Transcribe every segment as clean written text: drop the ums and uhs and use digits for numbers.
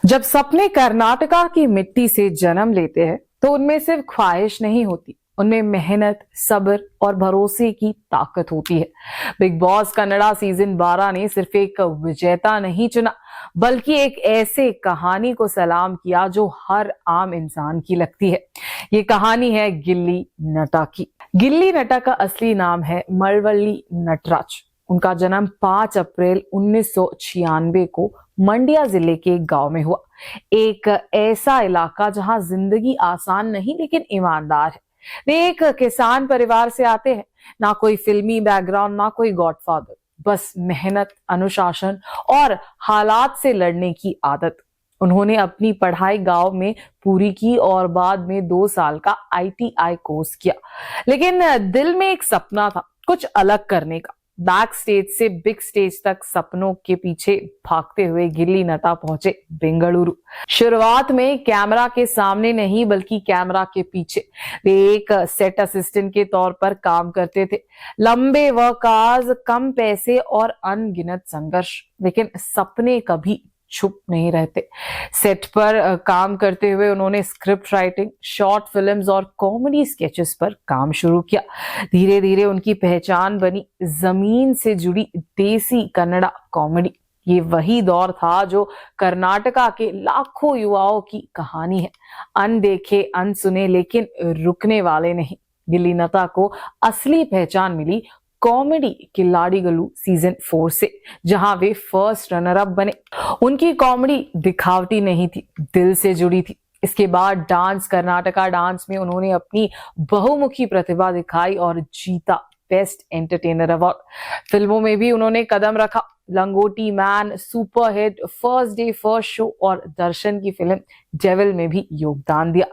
जब सपने कर्नाटका की मिट्टी से जन्म लेते हैं तो उनमें सिर्फ ख्वाहिश नहीं होती, उनमें मेहनत, सब्र और भरोसे की ताकत होती है। बिग बॉस कन्नड़ा सीजन 12 ने सिर्फ एक विजेता नहीं चुना, बल्कि एक ऐसे कहानी को सलाम किया जो हर आम इंसान की लगती है। ये कहानी है गिल्ली नटा की। गिल्ली नटा का असली नाम है मरवल्ली नटराज। उनका जन्म 5 अप्रैल 1996 को मंडिया जिले के एक गांव में हुआ। एक ऐसा इलाका जहां जिंदगी आसान नहीं लेकिन ईमानदार है। वे एक किसान परिवार से आते हैं। ना कोई फिल्मी बैकग्राउंड, ना कोई गॉडफादर, बस मेहनत, अनुशासन और हालात से लड़ने की आदत। उन्होंने अपनी पढ़ाई गांव में पूरी की और बाद में 2 साल का ITI कोर्स किया। लेकिन दिल में एक सपना था, कुछ अलग करने का। बैक स्टेज से बिग स्टेज तक सपनों के पीछे भागते हुए गिल्ली नटा पहुंचे बेंगलुरु। शुरुआत में कैमरा के सामने नहीं बल्कि कैमरा के पीछे वे एक सेट असिस्टेंट के तौर पर काम करते थे। लंबे वर्क आवर्स, कम पैसे और अनगिनत संघर्ष, लेकिन सपने कभी छुप नहीं रहते। सेट पर काम करते हुए उन्होंने स्क्रिप्ट राइटिंग, शॉर्ट फिल्म्स और कॉमेडी स्केचेस पर काम शुरू किया। धीरे धीरे उनकी पहचान बनी जमीन से जुड़ी देसी कन्नड़ा कॉमेडी। ये वही दौर था जो कर्नाटका के लाखों युवाओं की कहानी है। अनदेखे, अनसुने, लेकिन रुकने वाले नहीं। गिल्ली नटा को असली पहचान मिली कॉमेडी किल्लाड़ीगलू सीजन 4 से, जहां वे फर्स्ट रनर अप बने। उनकी कॉमेडी दिखावटी नहीं थी, दिल से जुड़ी थी। इसके बाद डांस, कर्नाटका डांस में उन्होंने अपनी बहुमुखी प्रतिभा दिखाई और जीता बेस्ट एंटरटेनर अवार्ड। फिल्मों में भी उन्होंने कदम रखा। लंगोटी man superhit, first day first show और दर्शन की फिल्म डेविल में भी योगदान दिया।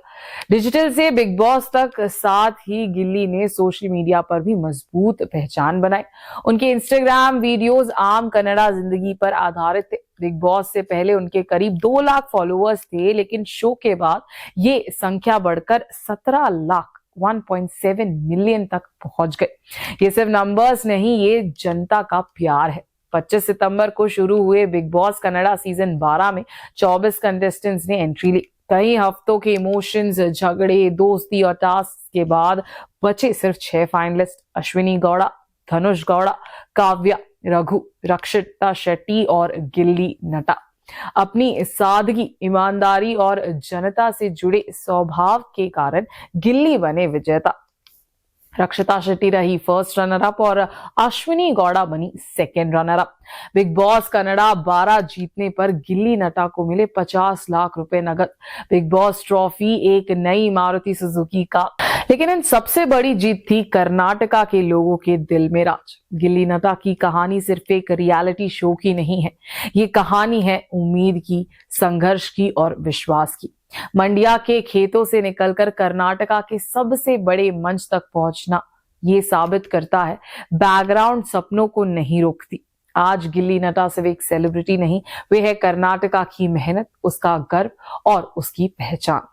डिजिटल से बिग बॉस तक, साथ ही गिल्ली ने सोशल मीडिया पर भी मजबूत पहचान बनाई। उनके इंस्टाग्राम वीडियोस आम कन्नड़ा जिंदगी पर आधारित थे। बिग बॉस से पहले उनके करीब 2 लाख फॉलोअर्स थे, लेकिन शो के बाद ये संख्या बढ़कर 17 लाख 1.7 मिलियन तक पहुंच गए। ये सिर्फ नंबर्स नहीं, ये जनता का प्यार है। 25 सितंबर को शुरू हुए बिग बॉस कन्नड़ा सीजन 12 में 24 कंटेस्टेंट्स ने एंट्री ली। कई हफ्तों के इमोशंस, झगड़े, दोस्ती और टास्क के बाद बचे सिर्फ 6 फाइनलिस्ट। अश्विनी गौड़ा, धनुष गौड़ा, काव्या, रघु, रक्षिता शेट्टी और गिल्ली नटा। अपनी सादगी, ईमानदारी और जनता से जुड़े स्वभाव के कारण गिल्ली बने विजेता। रक्षिता शेट्टी रही फर्स्ट रनर अप और अश्विनी गौड़ा बनी second runner up. Big boss Kannada 12 जीतने पर गिल्ली नटा को मिले 50 लाख रुपए नगद। बिग बॉस ट्रॉफी, एक नई मारुति सुजुकी का। लेकिन इन सबसे बड़ी जीत थी कर्नाटका के लोगों के दिल में राज। गिल्ली नटा की कहानी सिर्फ एक रियलिटी शो की नहीं है, ये कहानी है उम्मीद की, संघर्ष की और विश्वास की। मंडिया के खेतों से निकलकर कर्नाटका के सबसे बड़े मंच तक पहुंचना ये साबित करता है बैकग्राउंड सपनों को नहीं रोकती। आज गिल्ली नटा सिर्फ एक सेलिब्रिटी नहीं, वे है कर्नाटका की मेहनत, उसका गर्व और उसकी पहचान।